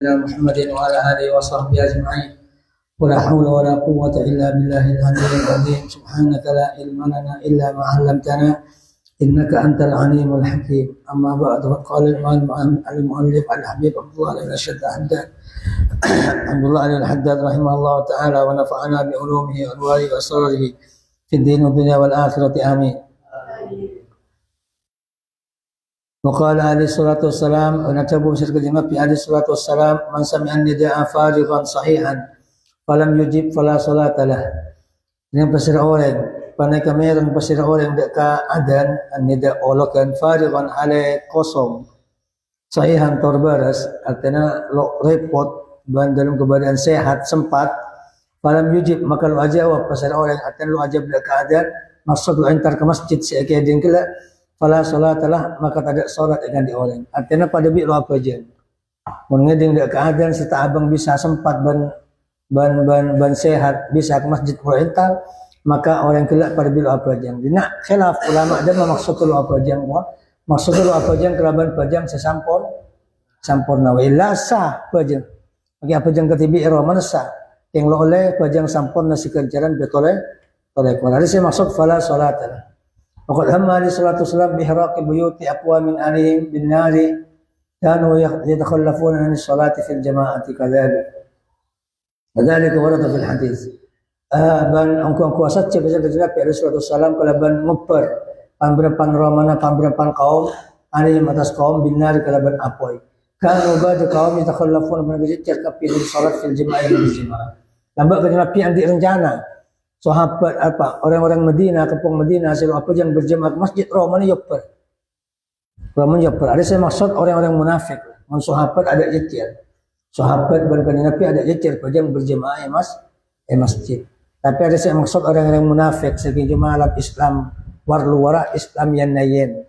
محمد وعلى آله وصحبه أجمعين ولا حول ولا قوة إلا بالله العلي العظيم سبحانك لا علم لنا إلا ما علمتنا إنك أنت العليم الحكيم. أما بعد فقال المؤلف الحبيب عبد الله بن الحداد عبد الله بن الحداد رحمه الله تعالى ونفعنا بعلومه وأنواره وأسراره في الدين والدنيا والآخرة آمين. وقال عليه الصلاة والسلام ونتبع سيرك الجماعة في عليه الصلاة والسلام من سمع النداء فارغا صحيحا falam yujib fala salata lah. Ini pasir orang panai kameran pasir orang dak ka adan nida olokan farigan ale kosong sahihan torbaras artinya lo repot ban dalam keadaan sehat sempat falam yujib maka lo ajawab pasir orang artinya lo ajab dak ka adan maksud lo entar ke masjid si akadin kala fala salata lah maka tidak salat dengan di orang artinya pada bi lo apa aja mun ngeding dak ka adan serta abang bisa sempat ban sehat bisa ke masjid perintah maka orang kelak pada bila apa jang dina khilaf ulama dan maksud lu apa jang maksud lu apa jang kelaban pajang sampurna wa illa sah pajang bagi apa jang ketibi ihram sah yang lo oleh pajang sampurna sekerjaran betole oleh qala saya maksud fala salata waqad hamma li salatu salam bi hiraqi buyuti aqwamin alihim bin nari kanu yatakhallafuna an salati fil jama'ati kadzalik. Kadzalika warada fil hadis. Ban angku asat bisa terjadi pada Rasulullah SAW kalau ban nguper pamberepan romana pamberepan kaum ali atas kaum binar kalau ban apoi. Kanu ba'd kaum yatakhallafun min bijir kapi salat fil jamaah bil jamaah. Lambat kenapa yang direncana sahabat apa orang-orang Madinah kampung Madinah selalu apa yang berjamaah masjid romana yuper. Romana yuper. Ada saya maksud orang-orang munafik. Man sahabat ada jejak. Sahabat berkali Nabi ada jejer pajang berjemaah masjid. Tapi ada saya maksud orang-orang munafik segi jemaah Islam warlu wara Islam yang nayen.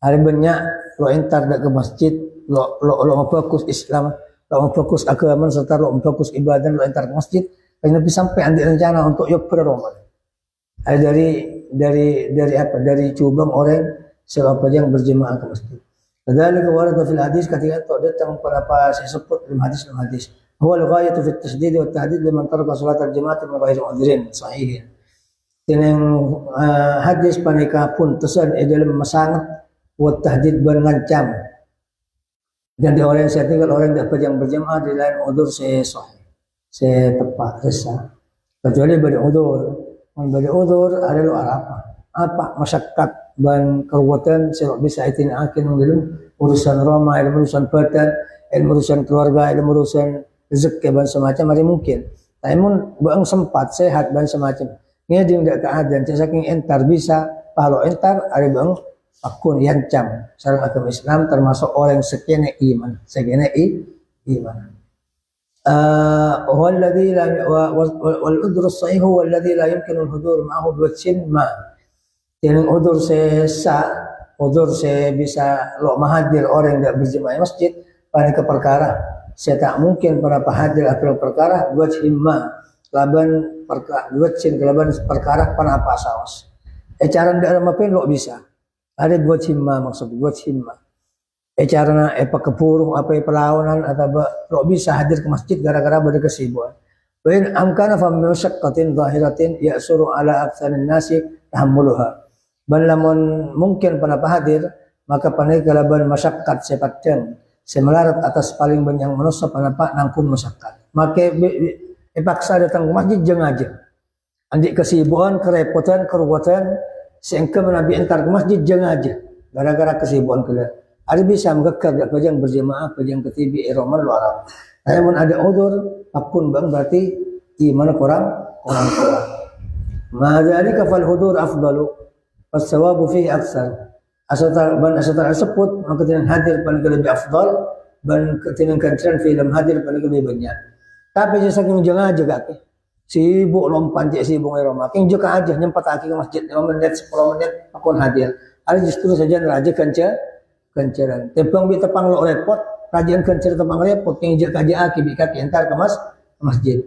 Hari banyak lo entar dak ke masjid lo fokus Islam, lo fokus agama serta lo fokus ibadah lo entar ke masjid. Nabi sampai andi rencana untuk yuk Ramadan. Dari cubang orang selalu pajang berjemaah ke masjid. Kadzalika warada fil hadis ketika datang beberapa disebut dalam hadis. Huwa al-ghayatu fi at-tashdid wa at-tahdid liman taraka salat al-jama'ah min ghairi udhrin sahih. Tinang hadis panika pun tesan dalam masangat wa tahdid ban ngancam. Dan di orang saya tinggal orang tidak pajang berjamaah di lain udzur sahih. Saya tepat sesah. Kecuali bagi udzur. Bagi udzur ada lu apa masyarakat ban kekuatan sebab bisa itin akin dalam urusan Roma, dalam urusan badan, dalam urusan keluarga, dalam urusan rezeki ban semacam ada mungkin. Namun bang sempat sehat ban semacam. Ini dia tidak keadaan. Saking entar bisa, kalau entar ada bang akun yang cam. Sarang agama Islam termasuk orang sekene iman, iman. والذي لا والعذر الصحيح هو الذي لا يمكن الحضور معه بوجه ما. Yang udur saya bisa lo mahadir orang yang berjemaah masjid pada ke perkara saya tak mungkin para pahadir atau perkara buat himma laban perkara pana apa sawas cara ndak mapen lo bisa ada buat himma maksud buat himma cara kepurung apa perlawanan atau lo bisa hadir ke masjid gara-gara pada kesibukan wa in amkana fa masyaqqatin zahiratin ya'suru ala aktsarin nasi tahammuluha. Ban lamun mungkin pada hadir maka panai kalaban masyarakat sepatkan semelarat atas paling banyak manusia pada pak nangkun masyarakat maka paksa datang ke masjid jangan aja andik kesibukan kerepotan keruwetan sehingga menabi entar ke masjid jangan aja gara-gara kesibukan kalian ada bisa mengekar dak pajang berjemaah pajang ketibi iroman luar namun ada udzur akun bang berarti iman kurang madzalika fal hudur afdalu as-sawabu fihi aksar. Asal tersebut maka tidak hadir paling lebih afdal dan ketinang kancan film hadir paling lebih banyak. Tapi saya saking jangan aja gak sibuk lompat sibuk ngeroma. King juga aja nyempat ke masjid 5 menit 10 menit aku hadir. Ada justru saja raja kencaran. Tepang bi tepang lo repot, rajaan kencar tepang repot king jaga aja kaki entar ke masjid.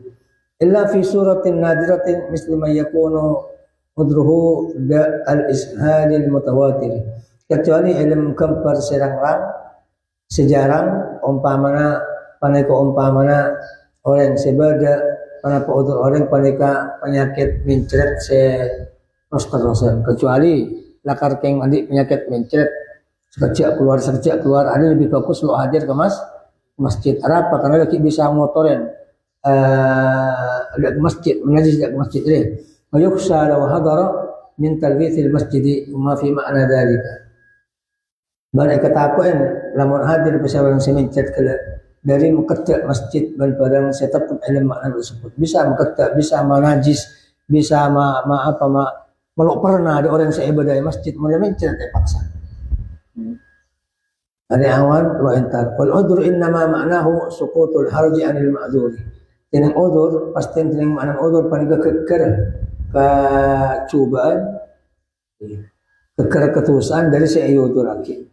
Illa fi suratin nadiratin misli ma yakunu udruhu al-ishadil mutawatir kecuali ilmu kempar serang sejarang umpamana paneka umpamana orang sebada panapa udur orang paneka penyakit mencret se roster kecuali lakar keng mandi penyakit mencret sekejap keluar ada lebih bagus lo hadir ke masjid apa karena lagi bisa motoren ada ke masjid menajis ke masjid ini mayukhsha law hadara min talwithil masjid ma fi ma'na dalika banyak ketakuan lamun hadir bersama semencet kala dari mengedak masjid dan barang saya tetap ilmu makna tersebut bisa mengedak bisa menajis bisa melok pernah ada orang yang ibadah masjid mulai mencet paksa ada awan lo entar wal udur innama ma'nahu suqutul harji anil ma'dzuri tinang udur pasti tinang makna udur paling keker kecubaan keker ketusan dari si udur lagi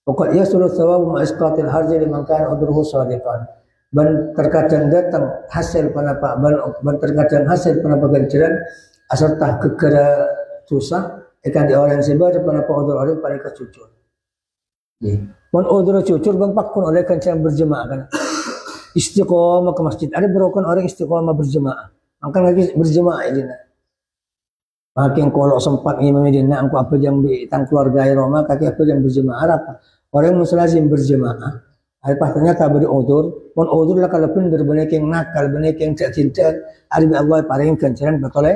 pokok ia suruh sawab ma'isqatil harji liman kana udruhu sadiqan ban terkadang datang hasil panapa ban terkadang hasil panapa ganjaran asal tah kekera susah ikan di orang sebar panapa udur orang paling kecucur ban udur cucur bang pakun oleh kancan berjemaah kan istiqomah ke masjid ada berokan orang istiqomah berjemaah angkan lagi berjemaah ini makin kalau sempat imam Medina angku apa yang di tang keluarga Roma kaki apa yang berjemaah apa orang muslim berjemaah apa ternyata beri udur pun udur lah kalau pun berbanyak yang nakal banyak yang tak cinta ada Allah paling kencaran betul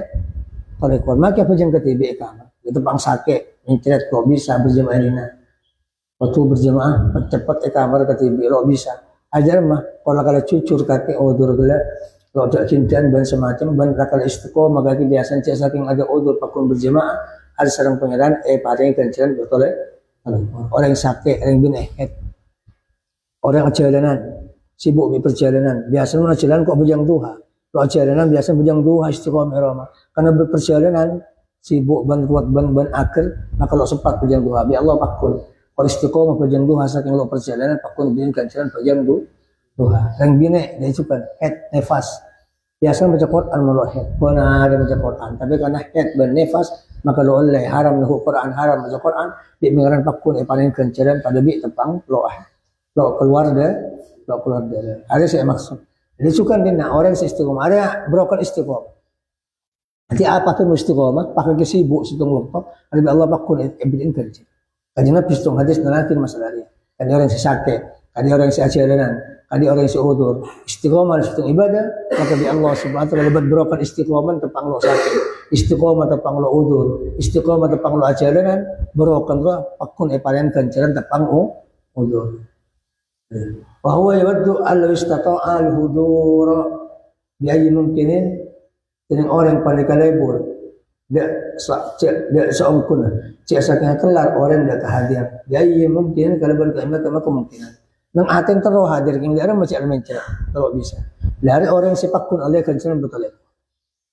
oleh korma apa yang ketiga kamu itu bang sakit internet kok bisa berjemaah ini waktu berjemaah cepat kamar ketiga lo bisa ajar mah kalau cucur kaki udur gila lo tak cintaan dan semacam ban kalau istiqomah kaki biasa cek saking ada udur pakun berjemaah ada sarang pangeran paling kencaran betul orang yang sakit orang binaikat orang perjalanan sibuk di perjalanan biasa lu jalan kok bujang duha lo perjalanan biasa bujang duha istiqomah Roma karena berperjalanan sibuk ban kuat ban akhir maka lo sempat bujang duha bi Allah pakun kalau istiqomah bujang duha saking lo perjalanan pakun bin kancaran bujang duha yang bina dia suka head nefas biasa baca Quran malah head benar baca Quran tapi karena head dan nefas maka lo oleh haram lahu Quran haram baca Quran di mengaran pakun paling kencaran pada bi tepang lo keluar dari ada saya maksud jadi suka dina orang istiqomah ada broken istiqomah nanti apa tuh istiqomah pakai kesibuk situng waktu ada Allah pakun ibn kerja kajian Nabi situng hadis nalakin masalahnya kan orang sakit kan orang ajaran kan orang udur istiqomah situng ibadah maka di Allah subhanahu wa taala lebat broken istiqomah tepang lo sakit istiqomah tepang lo udur istiqomah tepang lo ajaran broken lo pakun paling kencaran tepang udur bahwa yawaddu allahu istata'a al-hudur bi ayyi mumkinin dengan orang paling kalebur dia seongkun cek saking kelar orang dia kehadir bi ayyi mumkinin kalau berkaitan kemungkinan nang aten terus hadir king dia macam mencet kalau bisa dari orang sipakun oleh kancaran betul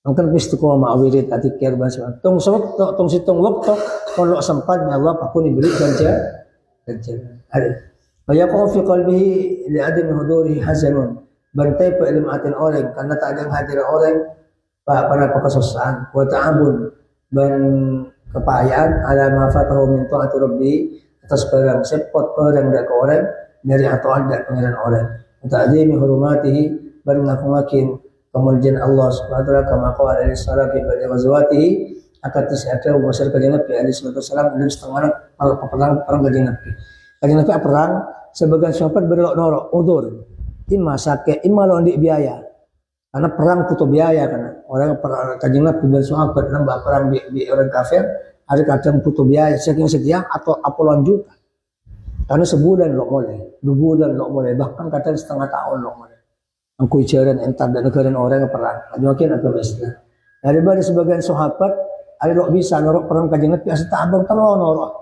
mungkin istiqomah awirit atikir bahasa tong situng waktu kalau sempat Allah pakun diberi kancaran Fayaqau fi qalbihi li'adami hudurihi hazanun bantai peilmatin orang karena tak ada hadir orang pada kesusahan wa ta'abun ban kepayaan ala ma fatahu min ta'ati rabbi atas barang sepot orang dak ke orang dari atau ada pengiran orang ta'zimi hurumatihi ban ngakumakin kemuliaan Allah subhanahu wa taala kama qala alaihi salatu wa ghazawatihi akan tis'ata wa masyarakat Nabi alaihi salatu wasallam dalam setengah perang kanjeng Nabi Kanjeng Nabi perang sebagian sahabat berlok norok udur imma sakit imma lo ndik biaya karena perang butuh biaya karena orang Kanjeng Nabi dan sahabat nambah perang di orang kafir ada kadang butuh biaya saking sekian atau puluhan juta karena sebulan lo mulai 2 bulan lo mulai bahkan kadang setengah tahun lo mulai angku jaran entar dan negara orang perang mungkin atau Islam daripada sebagian sahabat ada lo bisa norok perang Kanjeng Nabi asal tak abang terlalu norok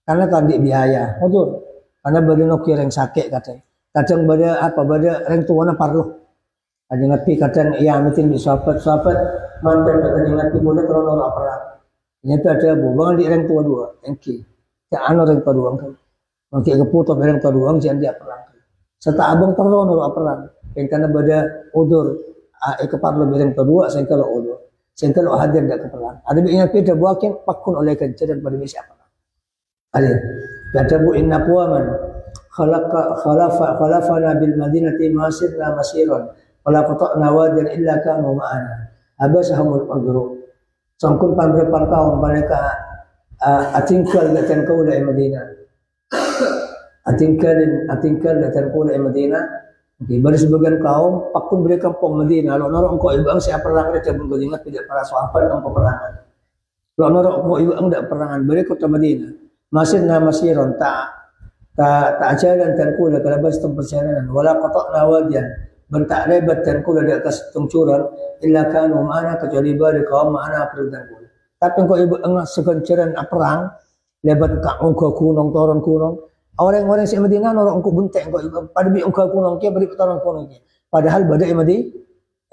karena tadi biaya, betul. Karena bagi nukir yang sakit katanya. Kadang pada orang tua na parlo. Kanjeng Nabi kadang iya mitin di sahabat mantan Kanjeng Nabi boleh terlalu perang. Ini tu ada buang di orang tua dua, engki. Jangan orang tua dua kan. Mungkin keputus orang tua dua jangan dia perang. Serta abang terlalu perang. Karena pada udur, keparlo orang tua dua, saya kalau udur, saya kalau hadir dak perang. Ada bikin beda buakin pakun oleh kencaran pada siapa. Ada kata bu inna qawaman خلفنا بالمدينة ما سرنا مسيرا ولا قطعنا واديا إلا كانوا معنا أبسهم الأجر sangkun beberapa kaum mereka atingkal dan kaula Madinah atingkal dan kaula Madinah di baris sebagian kaum pakun mereka kampung Madinah lo norok engkau ibu ang siapa perang mereka pun ingat tidak para sahabat engkau perangan lo norok engkau ibu ang tidak perangan mereka kota Madinah masiron tak jalan dan kula kalabas tong perjalanan wala qata'na wadiyan bentak lebat dan kula di atas tungcuran illa kanu ma'ana kecuali bari kaum ma'ana perdan kula tapi kau ibu ang segenceran perang lebat ka ungka kunong toron kunong orang-orang si Madinah norok engkau buntek engkau ibu pada bi ungka kunong kia bari toron kunong kia padahal badai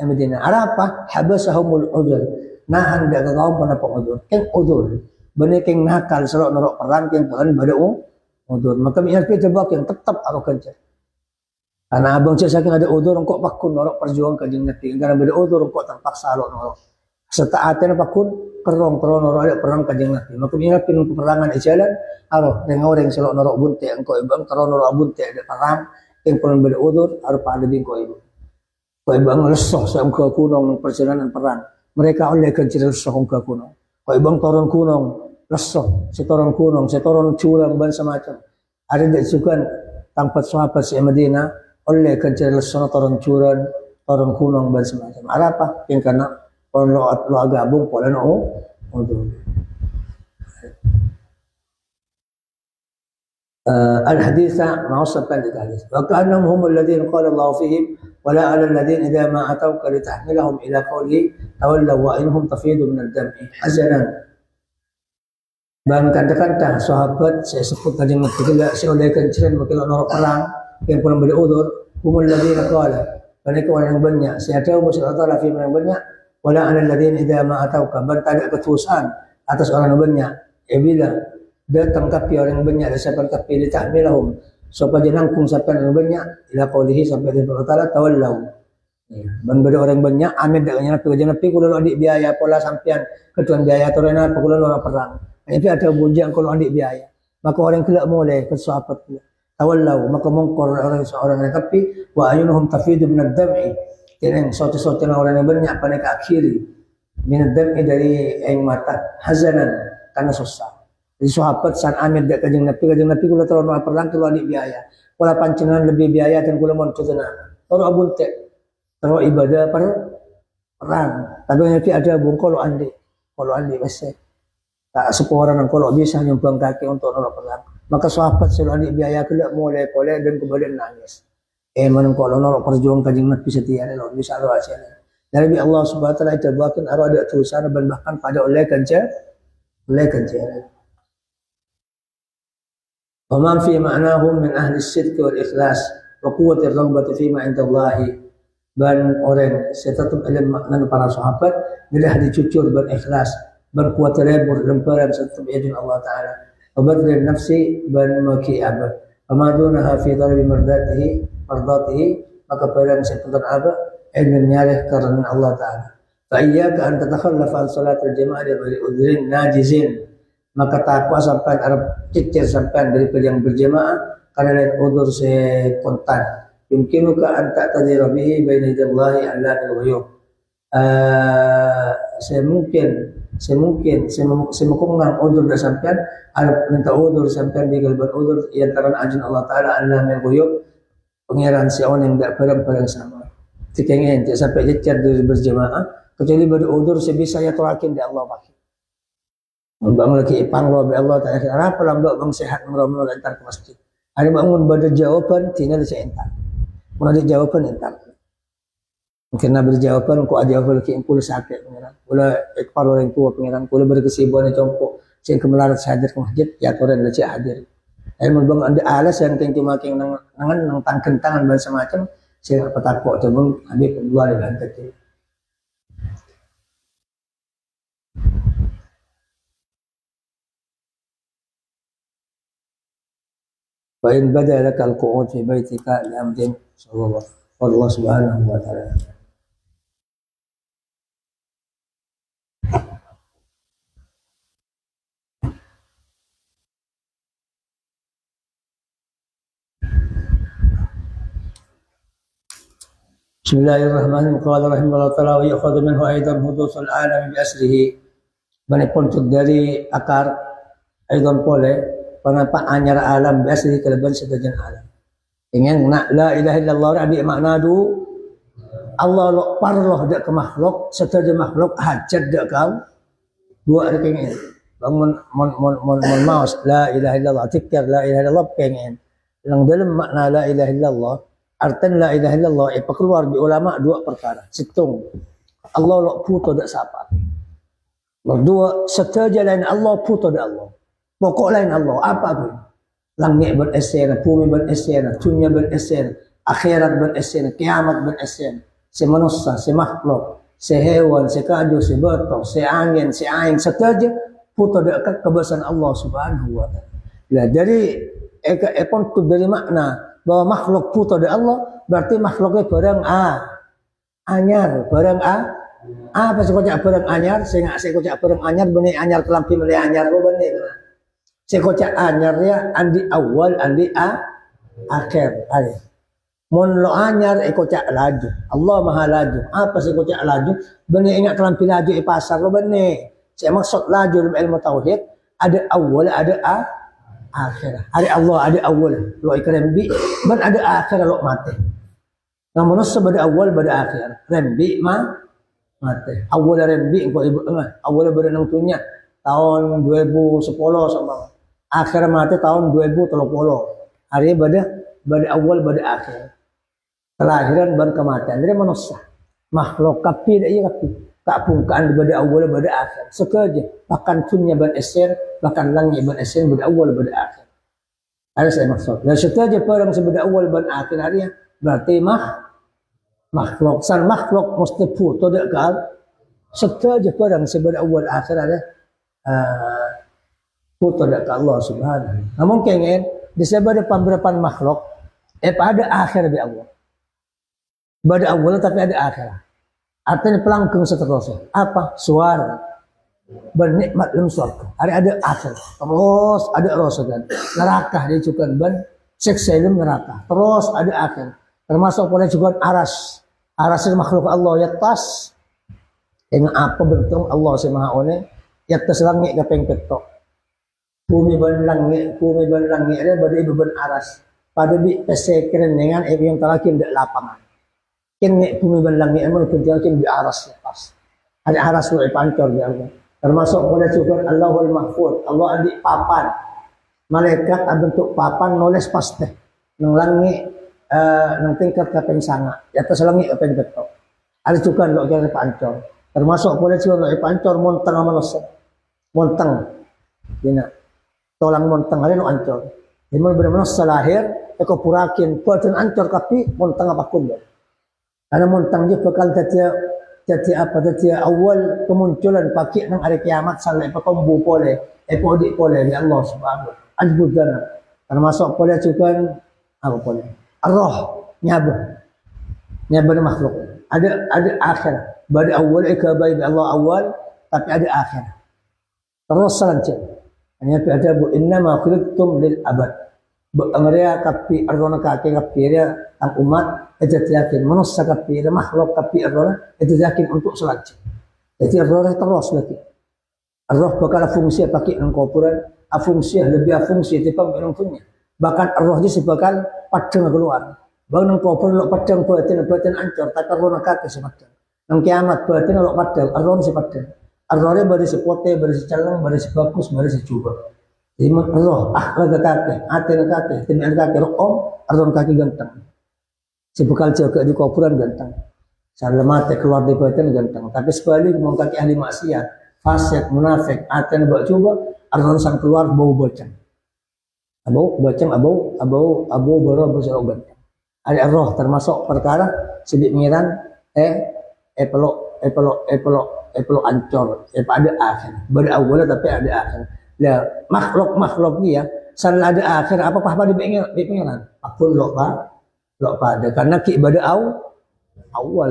Madinah apa habasahumul udzur nahan dak kaum pada pengudzur keng udzur benih keng nakal selok norok perang keng peran badai udur maka minyak tebak yang tetap aku kerja karena abang saya saking ada udur engkau pakun norok perjuang ke jengati karena beda udur engkau terpaksa lo norok setaatnya pakun kerong norok ada perang ke jengati maka minyak untuk perangan jalan aro dengan orang selok norok bunte engkau ibang terong norok bunte ada perang yang perang beda udur aro pada bingko ibu kau ibang lesoh sa engkau kunong perjalanan perang mereka oleh kerja lesoh engkau kunong kau ibang toron kunong lesoh, setoron kunong, setoron culang ban semacam. Ada tidak juga tempat sahabat si Madinah oleh kerja lesoh toron curan, toron kunong ban semacam. Ada apa? Yang karena orang lo agabung pola no untuk الحديث مع الصفان الحديث وكأنهم هم الذين قال الله فيهم ولا على الذين إذا ما أتوك لتحملهم إلى قوله تولوا وإنهم تفيض من الدمع حزنا dan kata-kata sahabat saya sebut tadi ketika saya oleh kenciran wakil orang perang yang pernah berudur humul ladina qala mereka orang yang banyak saya tahu maksud Allah fi yang banyak wala anal ladina idza ma atauka ban tak ketusan atas orang yang banyak bila datang kapi orang yang banyak dan siapa kapi ditahmilahum supaya nangkung siapa yang banyak ila qaulihi sampai dia berkata tawallau ban beda orang banyak amin dak nyana pi kulo adik biaya pola sampean ketuan biaya torena kulo orang perang itu ada bujang kalau adik biaya maka orang kelak mulai ke sahabat tawallau maka mungkor orang yang tapi wa ayunuhum tafidu min ad-dam'i dan sauti-sauti orang yang banyak pada akhiri min ad-dam'i dari air mata hazanan karena susah jadi sahabat san amir dak kajeng nabi kula terlalu perang kalau adik biaya kula pancengan lebih biaya dan kula mon cutuna ora bunte terus ibadah perang tapi nanti ada bungkol kalau andi masih tak sepuluh orang kalau bisa nyumbang kaki untuk nolok perang maka sahabat selalu biaya kelak mulai kolek dan kemudian nangis mana kalau nolok perjuang kajing nabi setia lo bisa lo aja dari Allah subhanahu wa taala itu bahkan ada tulisan bahkan pada oleh kerja wa man fi ma'nahum min ahli sidq wal ikhlas wa quwwati ar-raghbati fi ma 'inda Allah dan orang setetap ilmu makna para sahabat bila dicucur berikhlas berkuat lebur lemparan serta biidin Allah Ta'ala wabadlil nafsi ban maki abad wamadunaha fi talibi mardatihi maka pada seputar abad ilmu nyarih karena Allah Ta'ala fa'iyyaka an tatakhallafa an salatul jama'ah dari udhrin najizin maka takwa sampai Arab cicir sampai dari yang berjamaah karena lain udur sekontan yumkinuka an ta'tadira bihi baina yadallahi allati al-ghuyub semungkin udur dah sampean ada minta udur sampean di galban udur yang antara ajin Allah Taala Allah yang guyub pengiran si orang yang tak barang sama tikengin tak sampai jecer dari berjamaah kecuali berudur sebisa ya terakin di Allah pakai bangun lagi ipang lo be Allah Taala apa lambak bang sehat ngomong entar ke masjid ada bangun pada jawaban tinggal saya entar mau ada jawaban entar mungkin nabi jawaban kok ada jawaban ke impul sakit pengiran kula ekpar orang tua pengiran kula berkesibuan compok sing kemelarat hadir ke masjid ya toren la cek hadir mun bang ada alasan keng cuma keng nangan nang tangkentangan dan semacam sing petakok tebung habis dua dengan tadi wa in bada lakal qu'ud fi baitika li amdin sallallahu subhanahu wa ta'ala Bismillahirrahmanirrahim. Qala rahimahullah ta'ala wa yu'khadhu minhu aidan hudusul alam bi asrihi. Bani puncut dari akar aidan pole penapa anyar alam bi asrihi kelebihan sebagian alam. Ingin nak la ilaha illallah abi makna du Allah lo parloh dak ke makhluk setaja makhluk hajat dak kau dua rekengin bangun mon maus la ilaha illallah tikar la ilaha illallah pengen yang dalam makna la ilaha illallah artan la ilaha illallah keluar di ulama dua perkara situng Allah lo puto dak siapa dua setaja lain Allah puto dak Allah pokok lain Allah apa tu langit beresen bumi beresen dunia beresen akhirat beresen kiamat beresen si manusia si makhluk si hewan si kaju si betok si angin si aing setaja puto dak kebesaran Allah subhanahu wa ta'ala. Nah, dari ekon dari makna bahwa makhluk puto dari Allah berarti makhluknya barang anyar barang apa sih kocak barang anyar sehingga saya kocak barang anyar benih anyar kelampi melih anyar lo benih saya kocak anyar ya andi awal andi akhir ada mon lo anyar kocak laju Allah maha laju apa sih kocak laju benih ingat kelampi laju pasar lo benih saya maksud laju dalam ilmu tauhid ada awal ada akhir. Ada Allah, ada awal. Lo rembi, ban ada akhir lo mati. Namun sebada awal pada akhir. Rembi mati. Awal rembi engkau ibu awal berenang tunya tahun 2010 sama. Akhir mati tahun 2030. Hari pada awal pada akhir. Kelahiran ban kematian. Jadi manusia. Makhluk kapi dak iya kapi. Tak pungkaan pada awal pada akhir. Sekerja. Bahkan tunya ban esir, bahkan langit ban esir pada awal pada akhir. Ada saya maksud. Dan sekerja perang sebeda awal ban akhir harinya berarti makhluk. San makhluk mesti puto dak kal. Sekerja perang sebeda awal akhir ada puto dak Allah subhanahu. Namun kengen di sebeda pemberapan makhluk pada akhir di Allah. Pada awal tapi ada akhir. Artinya pelangkung seterusnya. Apa? Suara. Bernikmat dalam surga. Ada akhir. Terus ada rosadan. Neraka dia juga ban. Seksa dalam neraka. Terus ada akhir. Termasuk boleh juga aras. Aras itu makhluk Allah. Yatas. Dengan apa bentuk Allah si maha one. Yatas langit kapeng ketok. Bumi ban langit. Bumi ban langit. Ada pada ibu ban aras. Pada bi pesekren dengan ibu yang terakhir di lapangan. Kini bumi berlangit emang kerjakan di aras lepas. Ada aras lo pancor di Allah. Termasuk pada juga Allahul Mahfud. Allah adik papan. Malaikat bentuk papan nulis pasti. Nang langit nang tingkat kapeng sana. Di atas langit kapeng ketok. Ada juga lo kira pancor. Termasuk pada juga lo pancor montang manusia. Montang. Dina. Tolang montang ada lo ancor. Dimana benar-benar selahir. Eko purakin. Buatan ancor tapi montang apa pun. Karena montang dia bakal jadi awal kemunculan pakai nang hari kiamat sampai petombu pole epodik pole di Allah subhanahu wa ta'ala. Termasuk pole juga apa pole roh nyabah makhluk ada akhir pada awal ikabai Allah awal tapi ada akhir terus selanjutnya hanya ada bu inna ma khuliqtum lil abad mereka kapi arona kaki kapi dia ang umat itu yakin manusia kapi dia makhluk kapi arona itu yakin untuk selanjutnya. Jadi arona terus lagi. Arwah bakal fungsi pakai nang kuburan, fungsi lebih fungsi tipe punya. Bahkan arwah dia sebakal padang keluar. Bang nang kuburan lo padang batin ancur, tak arona kaki sepadang. Nang kiamat batin lo padang, arona sepadang. Arona bari sepote, bari secalang, bari sebagus, bari secuba. Jadi roh, laga kaki, hati kaki, tindak kaki, roh arwah kaki ganteng. Si bekal jaga di kuburan ganteng. Salah mati keluar di batin ganteng. Tapi sebalik mau kaki ahli maksiat, fasik, munafik, hati nak coba, arwah sang keluar bau bocang. Abau baru bersarau ganteng. Ada roh termasuk perkara sedikit ngiran, pelok ancor, ada akhir. Berawal tapi ada akhir. Ya makhluk dia salah ada akhir apa di pengiran apun lo pada karena ki ibadah awal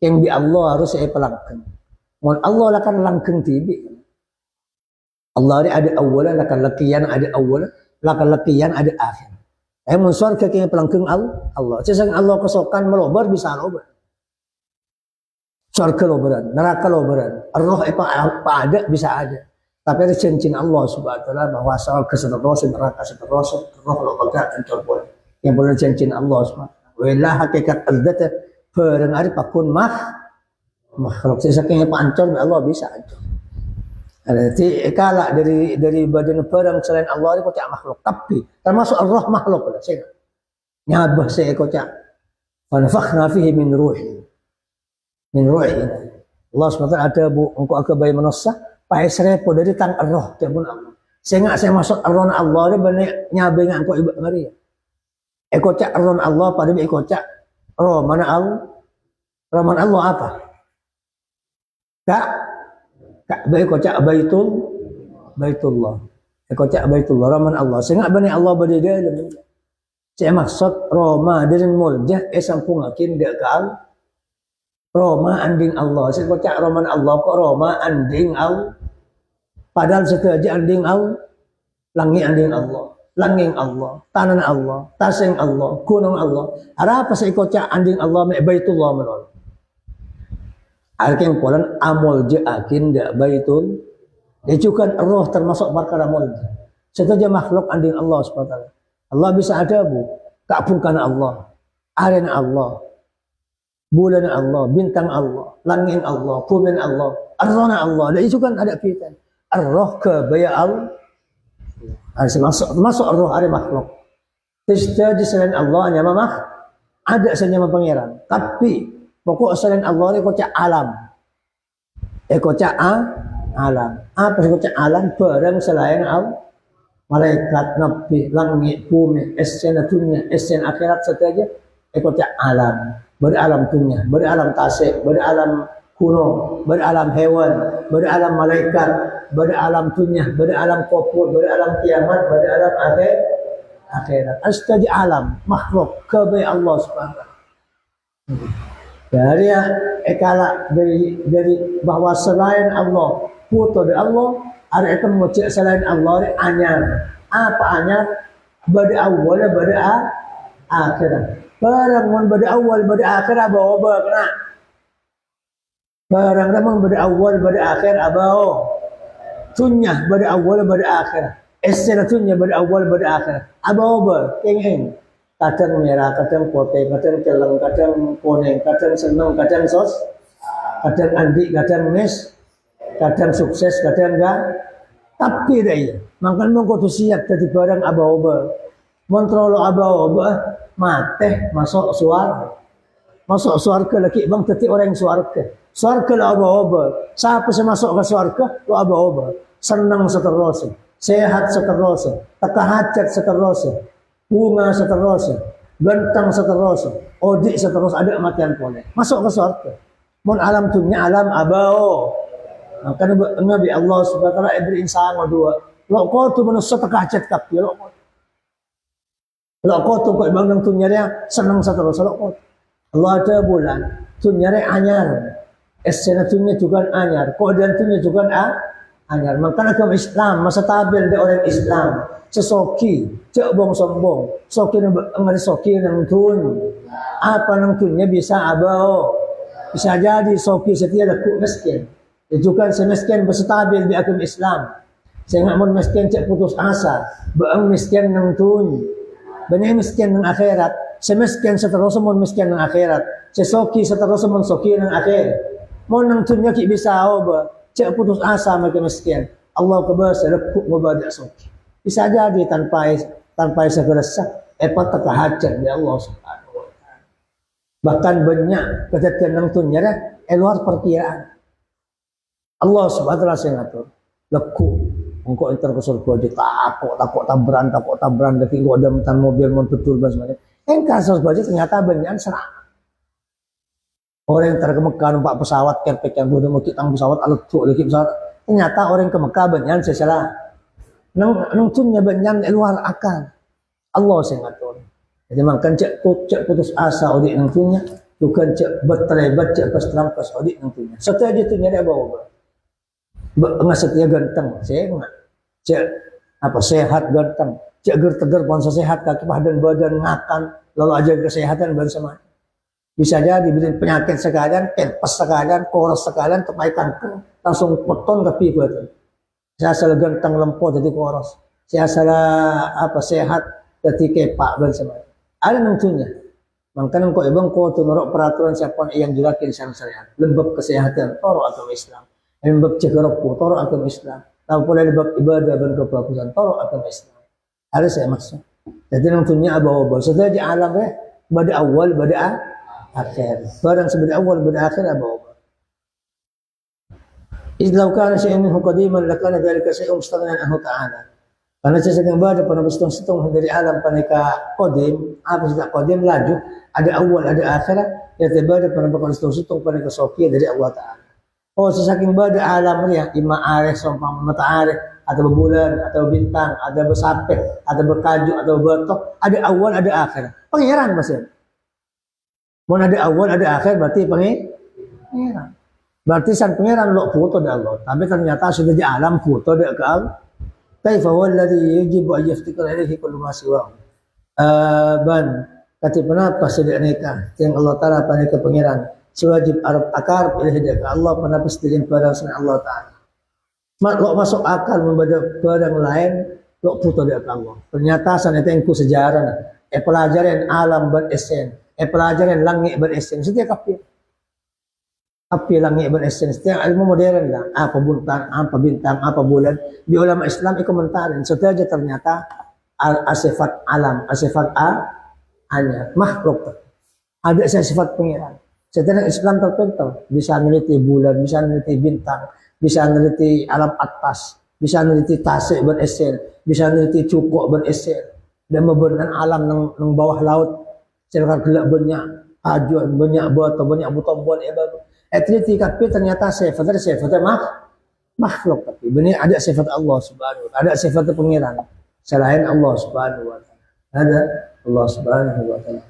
yang di Allah harus saya pelangkeng mon Allah akan langkeng tibi Allah ada awalan akan lakian ada awal akan lakian ada akhir mun surga kaya pelangkeung Allah. Cesang Allah kesokan melobar bisa lobar. Surga lobaran, neraka lobaran, roh apa ada bisa ada. Tapi ada cincin Allah subhanahu wa ta'ala bahwa surga seterusnya, neraka seterusnya, roh lobaran dan coba. Yang boleh cincin Allah subhanahu wa ta'ala. Walah hakikat al-data perang ari pakun makhluk. Cesang pancor Allah bisa aja. Jadi kalak dari badan perang selain Allah itu kocak makhluk. Tapi termasuk roh makhluk lah. Nyabah saya kocak. Fanafakhna fihi min ruhi. Allah SWT ada bu engkau ke bayi manusia. Pai serepo dari tang roh tiapun Allah. Saya masuk roh Allah dia benar nyabai dengan engkau ibu Maria. Kocak roh Allah pada bi kocak roh mana Allah. Roh mana Allah apa? Baik kocak baitullah. Kocak baitullah Rahman Allah. Sehingga bani Allah berdiri dalam. Saya maksud Roma dan muljah sampung akin dia kal. Roma anding Allah. Saya kocak Rahman Allah kok Roma anding Allah. Padahal setuju anding Allah. Langit anding Allah. Langing Allah. Tanah Allah. Tasing Allah. Gunung Allah. Ada apa saya kocak anding Allah baitullah menolak. Artinya polan amol je akin dak baitul. Itu kan roh termasuk perkara amol. Setaja makhluk anding Allah SWT. Allah bisa ada bu. Kapunkan Allah. Arena Allah. Bulan Allah. Bintang Allah. Langit Allah. Kumin Allah. Arrona Allah. Dan itu kan ada pitan. Arroh ke baya Allah. Masuk roh ada makhluk. Jadi selain Allah hanya mamah. Ada saja pangeran. Tapi pokok selain Allah ini kocak alam. Kocak alam. Apa sih kocak alam? Barang selain Allah. Malaikat, nabi, langit, bumi, esen dunia, esen akhirat saja. Kocak alam. Beralam dunia, beralam tasik, beralam gunung, beralam hewan, beralam malaikat, beralam dunia, beralam kubur, beralam kiamat, beralam akhirat. Astaji alam, makhluk, kebai Allah subhanahu wa ta'ala. Dari dari bahwa selain Allah puto dari Allah ada itu mengucap selain Allah ini anyar. Apa anyar? Bada awal bada akhirat. Barang mun bada awal bada akhirat bawa kena. Barang ramang bada awal bada akhir abao. Sunnah bada awal bada akhirat. Esena sunnah bada awal bada akhirat. Abao kengeng. Kadang merah, kadang putih, kadang celeng, kadang kuning, kadang seneng, kadang sos, kadang andi, kadang mes, kadang sukses, kadang enggak. Tapi deh, makanya mau siap jadi barang aba-aba. Kontrol aba-aba, mate masuk suarga lagi bang tetik orang suarga. Suarga lah aba-aba. Siapa sih masuk ke suarga, lo aba-aba. Senang seterusnya, sehat seterusnya, teka hajat seterusnya. Bunga seterusnya, bentang seterusnya, odik seterusnya, ada kematian boleh. Masuk ke surga. Mun alam dunia alam abao. Karena Nabi Allah subhanahu wa ta'ala beri insan dua. Lo kau tu manusia terkacat kaki. Lo kau tu kau bangun dunia dia senang seterusnya. Lo kau. Allah ada bulan. Dunia dia anyar. Esena dunia juga anyar. Keadaan dunia juga anyar. Makanya agama Islam masa tabil di orang Islam. Sesoki, cek bong sombong, soki nggak soki nang tun, apa nang tunnya bisa abao, bisa jadi soki setia lekuk miskin, itu kan semiskin berstabil di agama Islam, sehingga mun miskin cek putus asa, beang miskin nang tun, banyak miskin nang akhirat, semiskin seterusnya mun miskin nang akhirat, sesoki seterusnya mun soki nang akhir, mun nang tunnya ki bisa abao, cek putus asa mereka miskin, Allah kebasa lekuk mubadak soki. Bisa jadi tanpa segera sah, teka hajat ya Allah subhanahu wa ta'ala. Bahkan banyak kejadian yang tunya luar perkiraan. Allah subhanahu wa ta'ala yang ngatur. Leku, engkau enter ke surga takut tabran, lagi gua ada mentan mobil mau betul bahasa. Engkau surga ternyata banyak serang. Orang yang terkemekan numpak pesawat kerpek yang udah mau kita pesawat alat tuh lagi pesawat. Ternyata orang ke Mekah banyak sesalah. Nang tunnya banyak luar akal. Allah yang ngatur. Jadi makan cek putus asa audit nang tunnya, bukan cek bertelebat cek pas terampas audit nang tunnya. Setelah tunnya dia bawa. Enggak setia ganteng, saya enggak. Cek apa sehat ganteng, cek ger teger pon sehat kaki badan ngakan, lalu aja kesehatan dan sama. Bisa jadi bila penyakit sekalian, pes sekalian, koros sekalian, kepaikan langsung potong ke pipa itu. Saya salah ganteng lempo jadi koros. Saya salah apa sehat jadi kepak dan sama. Ada nentunya. Makanya kau ibang kau tu norok peraturan siapa yang jurakin syariat syariat. Lembab kesehatan, toro agama Islam. Lembab cegeroku, toro agama Islam. Tahu pula lembab ibadah dan kebagusan, toro agama Islam. Ada saya maksud. Jadi nentunya abah-abah. Setelah di alam pada awal, pada akhir. Barang sebagai awal, pada akhir abah-abah. Idlau kana syai'un minhu qadiman lakana dhalika syai'un mustaghnan anhu ta'ala. Karena sesuatu pada pada berhitung dari alam paneka qadim, apa sudah qadim laju, ada awal, ada akhirat, yang terbaca pada berhitung paneka sokia dari Allah Ta'ala. Oh, sesaking pada alam dia, ima areh, sompang matahari, atau bulan, atau bintang, ada bersapit, ada berkaju, atau bertok, ada awal, ada akhirat. Pangeran maksudnya. Mau ada awal, ada akhir, berarti pangeran. Berarti sang pangeran lo foto dari Allah. Tapi ternyata sudah di alam foto dari Allah. Kaifa huwa alladhi yajibu an yaftikar ilaihi kullu ma siwahu. Ban kati penapa sedia nikah yang Allah Taala panika pangeran. Sewajib arab akar ilahi ka Allah penapa sedilin pada sunnah Allah Taala. Mak lo masuk akal membaca barang lain lo foto dari Allah. Ternyata sanete engku sejarah pelajaran alam beresen, pelajaran langit beresen setiap kafir. Api langit beresen setiap ilmu modern lah. Apa bintang, apa bulan. Di ulama Islam komentarin. Setelah ternyata sifat alam, sifat hanya makhluk. Ada sifat pengiran. Setelah Islam tertentu bisa meneliti bulan, bisa meneliti bintang, bisa meneliti alam atas, bisa meneliti tasik beresen, bisa meneliti cukuk beresen, dan membenarkan alam yang bawah laut. Secara gelap banyak ajuan, banyak batu, banyak buton-buton Etriti tapi ternyata sifatnya makhluk tapi benar ada sifat Allah Subhanahu wa taala, ada sifat pengiran selain Allah Subhanahu wa taala. Ada Allah Subhanahu wa taala.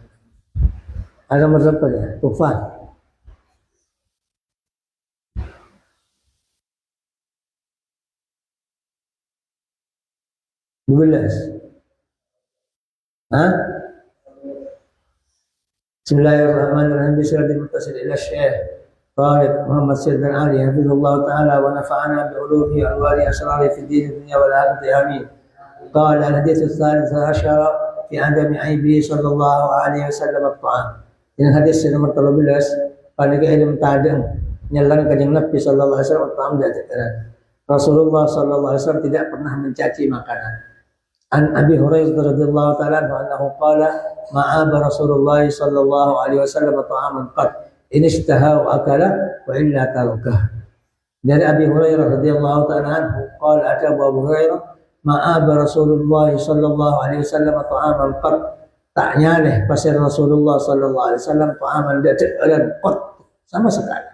Ada mazhab ya, kufar. Belas. Bismillahirrahmanirrahim. Bismillahirrahmanirrahim. Ila Syekh طالب محمد سيد بن علي حفظه الله تعالى ونفعنا بعلومه وانوار اسراره في الدين الدنيا والاخره امين. قال الحديث الثالث عشر في عدم عيبه صلى الله عليه وسلم الطعام. Ini hadis nomor 13 pada ilmu tadeng nyelang kanjeng Nabi sallallahu alaihi wasallam ta'am jajaran. Rasulullah sallallahu alaihi wasallam tidak pernah mencaci makanan. An Abi Hurairah radhiyallahu ta'ala anhu qala ma'aba Rasulullah sallallahu alaihi wasallam ta'aman qat ini istaha akala wa illa tarukah. Dari Abi Hurairah radhiyallahu ta'ala anhu qala ata Abu Hurairah ma'aba Rasulullah sallallahu alaihi wasallam ta'aman qat tak nyaleh pasir Rasulullah sallallahu alaihi wasallam ta'aman dan qat sama sekali.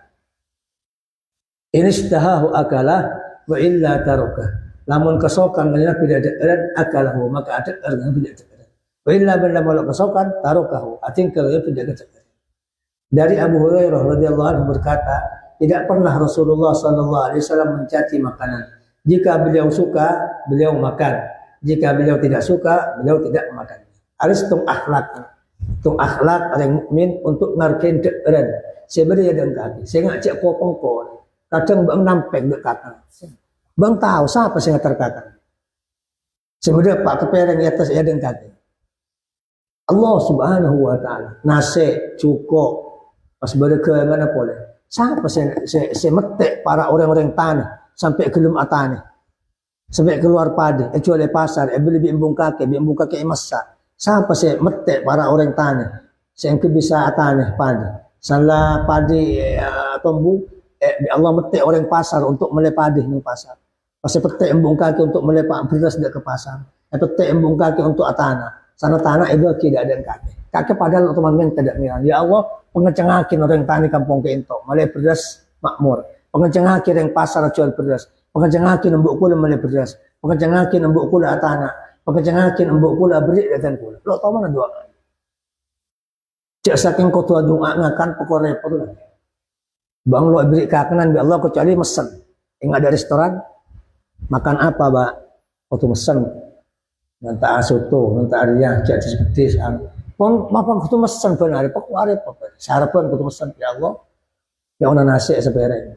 Ini istahahu akala wa illa tarukah. Lamun kesokan menyenap tidak ada akalahu maka ada yang tidak ada. Wa illa benda malak kesokan tarukahu atingkal tidak ada. Dari Abu Hurairah radhiyallahu anhu berkata, tidak pernah Rasulullah sallallahu alaihi wasallam mencaci makanan. Jika beliau suka, beliau makan. Jika beliau tidak suka, beliau tidak makan. Harus tung akhlak. Tung akhlak orang mukmin untuk ngarkeun teureun. Sebenarnya dan kaki. Saya ngajak kopongko. Kadang bang nampek dek kakak. Bang tahu siapa sih ngatar kakak. Sebenarnya Pak kepereng di atas ya dan kaki. Allah Subhanahu wa taala. Nase cukup pas berke mana boleh. Siapa saya metek para orang-orang tanah sampai ke lum atane. Sampai keluar padi, kecuali pasar, beli bimbung kaki masak. Siapa saya metek para orang tanah. Saya bisa atane padi. Salah padi tombu Allah metek orang pasar untuk melai padi di pasar. Pas petek embung kaki untuk melai beras ke pasar. Petek embung kaki untuk atana. Sana tanah itu tidak ada kaki. Kaki padahal teman-teman tidak mirang. Ya Allah, pengecengakin orang tani kampung ke into, malai beras makmur. Pengecengakin yang pasar jual beras. Pengecengakin embuk kula malai beras. Pengecengakin embuk kula atana. Pengecengakin embuk kula beri dan kula. Lo tahu mana doa? Cek saking kau tua doa ngakan pokok repot lah. Bang lo beri kakanan bi Allah kecuali mesen. Yang ada restoran makan apa, Pak? waktu mesen nanti soto nanti Arya jadi seperti pun mapang kutu mesen benar pak wari pak sarapan kutu mesen ya Allah ya ona nasi sepereng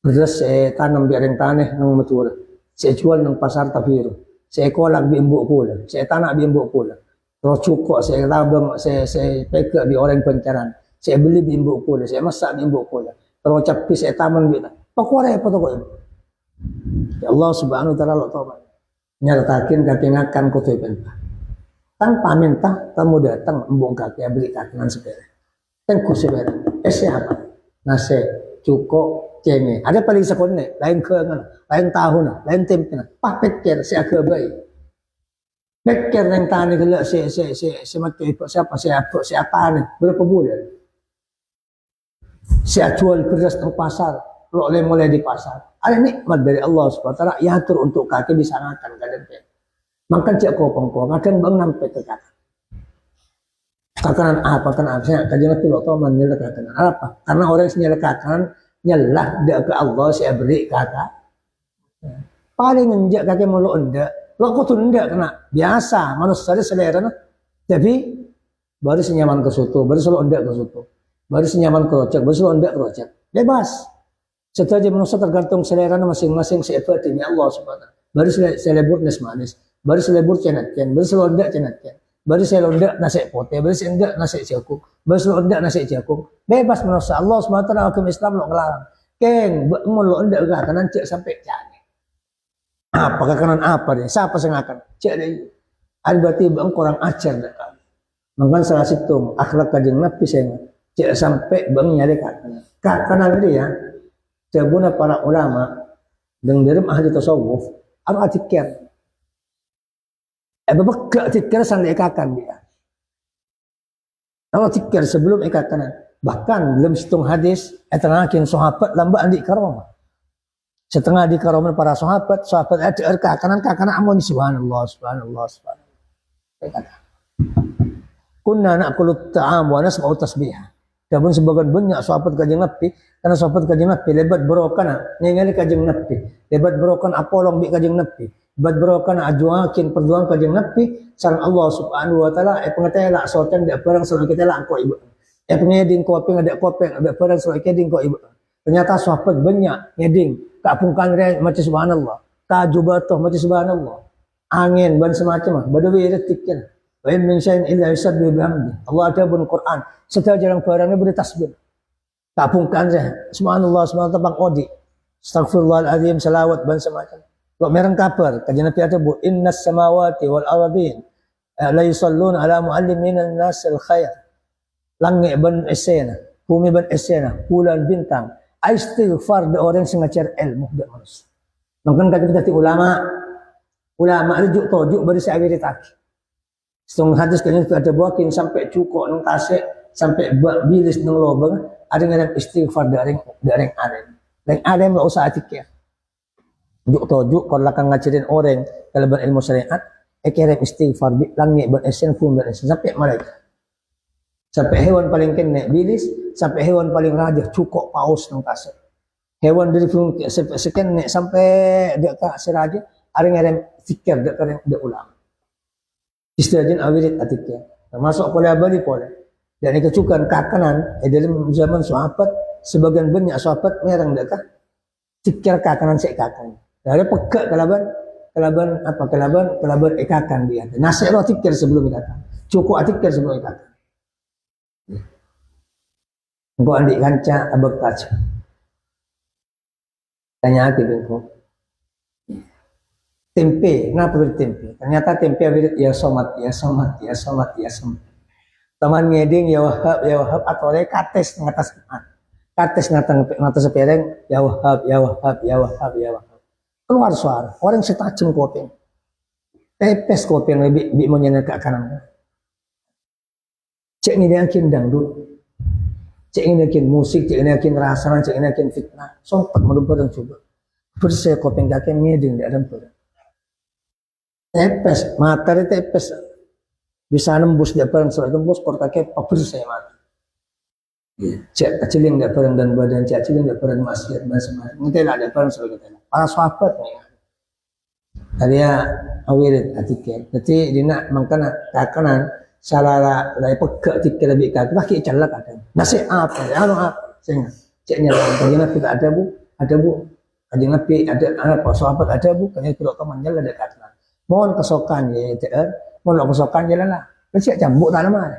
terus saya tanam biarin tanah nang matur saya jual nang pasar Tabiru saya kolak di embuk pula saya tanah di embuk pula terus cukup saya tabung saya pegang di orang pancaran saya beli di embuk pula saya masak di embuk pula terus capi saya taman gitu pak wari apa tuh ya Allah subhanahu wa ta'ala lo tahu nyatakin katingakan kutu bentah tanpa minta tamu datang embung kaki beli kakinan sepeda tengku sepeda siapa nasi cukup cenge ada paling sekolah lain kengan lain tahun lain tempe pak pikir si agak baik pikir yang tani kalau si macam itu siapa si apa nih berapa bulan si jual beras di pasar lo mulai di pasar ada nikmat dari Allah subhanahu wa ta'ala yang atur untuk kaki bisa ngakan kadang makan cek kopong kadang bang nampak kata katakan apa saya kajian itu lo tau menyelak katakan apa karena orang senyelak katakan nyelah dia ke Allah saya beri kata paling enjak kaki mau lo enggak lo kok tuh enggak kena biasa manusia selera nah tapi baru senyaman ke soto baru selalu enggak ke soto baru senyaman ke rojak baru selalu enggak ke rojak bebas setelah manusia tergantung selera masing-masing seefektifnya Allah subhanahu baru selebur manis baru selebur cenatkan baru selondak cenatkan baru selondak nasi pote baru selondak nasi jagung baru selondak nasi jagung bebas manusia Allah subhanahu hukum Islam lo ngelarang keng mau lo enggak kanan cek sampai jadi apa kanan apa deh siapa yang akan cek deh ada berarti bang kurang ajar deh kan makanya salah situ akhlak kajeng Nabi saya cek sampai bang nyari kanan dia jabuna para ulama dengan dalam ahli tasawuf apa tikir gak tikir sampai ikakan dia kalau tikir sebelum ikakan bahkan belum hitung hadis etenakin sahabat lambat di karamah setengah di karamah para sahabat ada kakanan amun subhanallah kunna na'kulu ta'am wa nasma'u tasbihah Dabun sebagian banyak sahabat Kanjeng Nabi karena sahabat Kanjeng Nabi lebat berokan ningali Kanjeng Nabi lebat berokan apolong bi Kanjeng Nabi lebat berokan ajuakin perjuangan Kanjeng Nabi sareng Allah Subhanahu wa taala pengetela soten dak barang selalu kita lah engko ibu pengeding kopi ada kopi ada barang selalu keding kok ibu ternyata sahabat banyak ngeding kapungkan macam subhanallah kajubatoh macam subhanallah angin ban semacam badawi retiknya wa in min syai'in illa yusabbihu bihamdi Allah ada pun Quran setiap jarang barangnya beri tasbih kapungkan saya subhanallah subhanallah bang odi astagfirullahaladzim salawat ban semacam kok mereng kabar kajian Nabi ada bu innas samawati wal ardin la yusalluna ala muallimin an-nas al-khair langit ban esena bumi ban esena bulan bintang istighfar de orang sing ngajar ilmu dak manusia mungkin kata ulama rujuk tojuk bari saya tak setengah hadis kayaknya ada buakin sampai cukup nang tasik sampai bilis nang lobang ada yang istighfar dari arem enggak usah atikir juk tojuk kalau akan ngajarin orang kalau berilmu syariat kirim istighfar langit beresen pun beresen sampai mereka sampai hewan paling kena bilis sampai hewan paling rajah cukup paus nang tasik hewan dari sekian sampai dekat seraja ada yang fikir dekat ulama istilahnya awirit atiknya termasuk pola abadi pola dan kecukan kakanan dalam zaman sahabat sebagian banyak sahabat merang dekat fikir kakanan saya kakan dari pegak kelaban ikakan dia nasi lo fikir sebelum ikakan cukup atikir sebelum ikakan engkau andik kanca abak kaca tanya hati engkau tempe, kenapa beri tempe? Ternyata tempe beri ya somat. Teman ngeding ya wahab atau oleh kates ngatas ngatas sepereng ya wahab. Keluar suara, orang setajam kopeng. Tepes kopeng lebih menyenang ke kanan. Cek ini yakin dangdut. Cek ini yakin musik, cek ini yakin rasanan, cek ini yakin fitnah. Sompat melupakan coba. Bersih kopeng kakek ngeding di dalam perut. Tepes, materi tepes bisa nembus dia barang soal tembus kortaknya pabrik saya mati. Cek kecilin dia barang dan badan cek kecilin dia barang maksiat dan semacam. Mungkin ada barang soal kita. Para sahabat nih. Dia awirit atiket. Jadi dina mangkana kakanan salah lai pegak tiket lebih kaki pakai calak ada. Nasi apa? Anu apa? Saya ceknya kajian nabi ada bu, ada bu. Kajian nabi ada apa? Sahabat ada bu. Kajian pilot temannya ada kata. Mohon kesokan ya, mohon kesokan jalan lah. Kecik cambuk tak nama.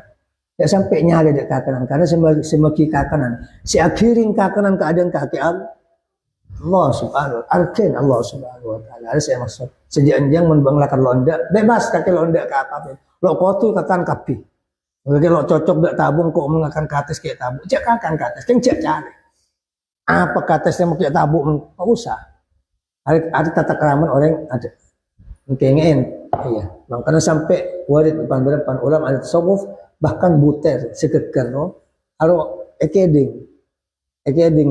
Ya sampai nyala dek kakanan karena semaki kakanan. Si akhirin kakanan keadaan kaki Allah subhanahu wa ta'ala. Allah subhanahu wa ta'ala. Ada saya maksud. Sejak anjang membanglakan londa. Bebas kaki londa ke apa. Lo kotu kakan kapi. Kalau cocok dak tabung kok mengakan ke atas kayak tabung. Cek kakan ke atas. Kan cek cari. Apa ke atas yang mau kayak tabung. Tak usah. Ada tata keraman orang ada. Mungkin iya. Makanya sampai warid depan ulama ada tasawuf. Bahkan buter sekeker no. Aro ekeding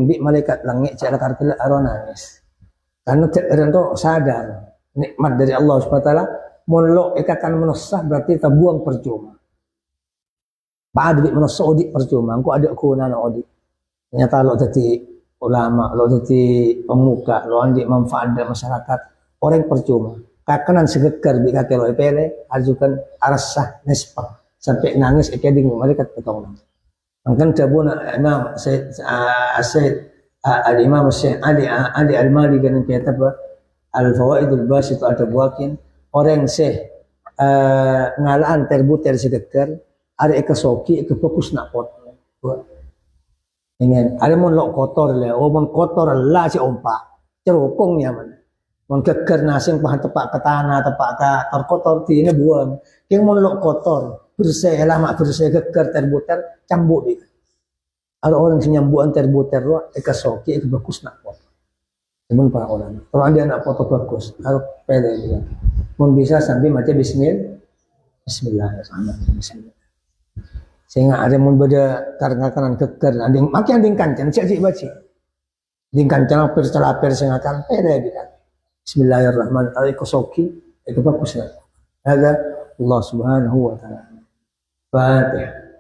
bi malaikat langit cara kartila aro nangis. Karena terento sadar nikmat dari Allah Subhanahu wa taala molok ekakan menusah berarti terbuang percuma. Pak adik menusah odik percuma. Engko ada kunana odik. Ternyata lo jadi ulama, lo jadi pemuka, lo andik manfaat dari masyarakat. Orang percuma. Kakanan segeker bi kakek lo epele ajukan arasah nisbah. Sampai nangis ekeding malaikat petong. Mungkin cabuna Imam Said Al-Imam Syekh Ali Al-Mali kan kitab Al-Fawaidul Basit ada buakin orang Syekh ngalaan terbuter sedeker ada ekasoki fokus nak pot. Ingin ada mon lok kotor le, mon kotor lah si ompa. Cerokongnya man. Mon keker nasing pahan tepak ke tanah, tepak ke terkotor ti ini buang. Yang mon lok kotor bersih lama bersih keker terbuter cambuk dia. Ada orang yang nyambuan terbuter lo ekasoki itu bagus nak foto. Cuman para ulama. Kalau dia nak foto bagus, harus pede dia. Mun bisa sambil macam Bismillahirrahmanirrahim. Sehingga ada mun beda kanan keker, anding makin anding kancan cek baca. Anding kancan per sehingga kan pede dia. Bismillahirrahmanirrahim. Ekasoki itu bagus nak. Ada Allah Subhanahu wa taala. Fatihah.